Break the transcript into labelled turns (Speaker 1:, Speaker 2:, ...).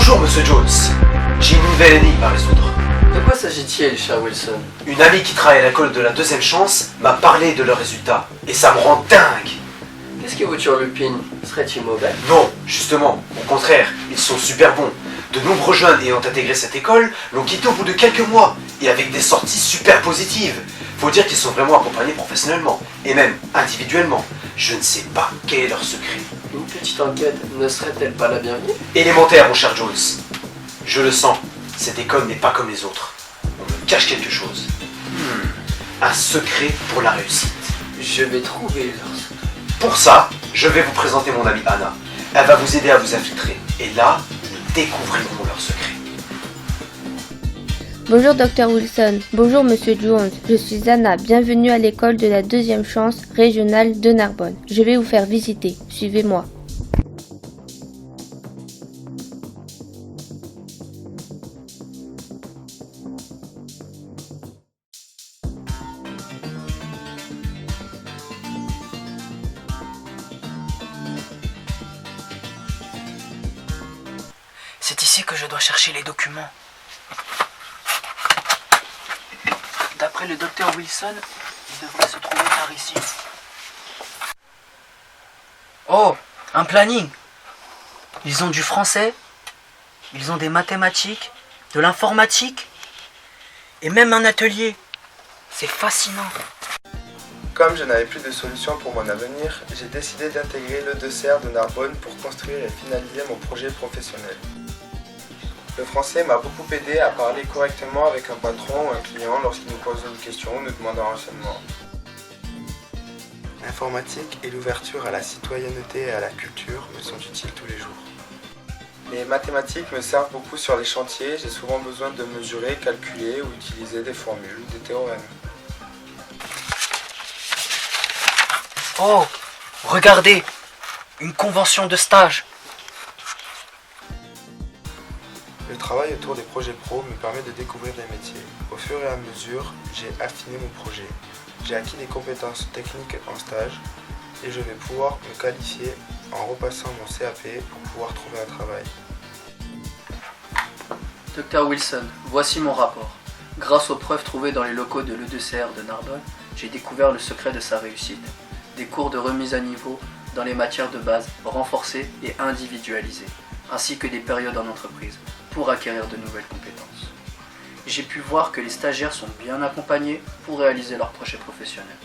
Speaker 1: Bonjour, Monsieur Jones. J'ai une nouvelle énigme à résoudre.
Speaker 2: De quoi s'agit-il, cher Wilson?
Speaker 1: Une amie qui travaille à l'école de la deuxième chance m'a parlé de leurs résultats. Et ça me rend dingue.
Speaker 2: Qu'est-ce qui vous turlupine? Serait-il mauvais?
Speaker 1: Non, justement, au contraire, ils sont super bons. De nombreux jeunes ayant intégré cette école l'ont quitté au bout de quelques mois, et avec des sorties super positives. Faut dire qu'ils sont vraiment accompagnés professionnellement, et même individuellement. Je ne sais pas quel est leur secret.
Speaker 2: Une petite enquête ne serait-elle pas la bienvenue?
Speaker 1: Élémentaire, mon cher Jones. Je le sens, cette école n'est pas comme les autres. On me cache quelque chose. Un secret pour la réussite.
Speaker 2: Je vais trouver leur secret.
Speaker 1: Pour ça, je vais vous présenter mon amie Anna. Elle va vous aider à vous infiltrer. Et là, nous découvrirons leur secret.
Speaker 3: Bonjour Dr Wilson, bonjour Monsieur Jones, je suis Anna, bienvenue à l'école de la deuxième chance régionale de Narbonne. Je vais vous faire visiter, suivez-moi.
Speaker 4: C'est ici que je dois chercher les documents. D'après le docteur Wilson, il devrait se trouver par ici. Oh, un planning. Ils ont du français, ils ont des mathématiques, de l'informatique et même un atelier. C'est fascinant.
Speaker 5: Comme je n'avais plus de solution pour mon avenir, j'ai décidé d'intégrer le l'EDCR de Narbonne pour construire et finaliser mon projet professionnel. Le français m'a beaucoup aidé à parler correctement avec un patron ou un client lorsqu'il nous pose une question ou nous demande un renseignement. L'informatique et l'ouverture à la citoyenneté et à la culture me sont utiles tous les jours. Les mathématiques me servent beaucoup sur les chantiers, j'ai souvent besoin de mesurer, calculer ou utiliser des formules ou des théorèmes.
Speaker 4: Oh, regardez, une convention de stage.
Speaker 5: Le travail autour des projets pro me permet de découvrir des métiers. Au fur et à mesure, j'ai affiné mon projet. J'ai acquis des compétences techniques en stage et je vais pouvoir me qualifier en repassant mon CAP pour pouvoir trouver un travail.
Speaker 2: Dr Wilson, voici mon rapport. Grâce aux preuves trouvées dans les locaux de l'EDCR de Narbonne, j'ai découvert le secret de sa réussite. Des cours de remise à niveau dans les matières de base renforcées et individualisées, ainsi que des périodes en entreprise pour acquérir de nouvelles compétences. J'ai pu voir que les stagiaires sont bien accompagnés pour réaliser leur projet professionnel.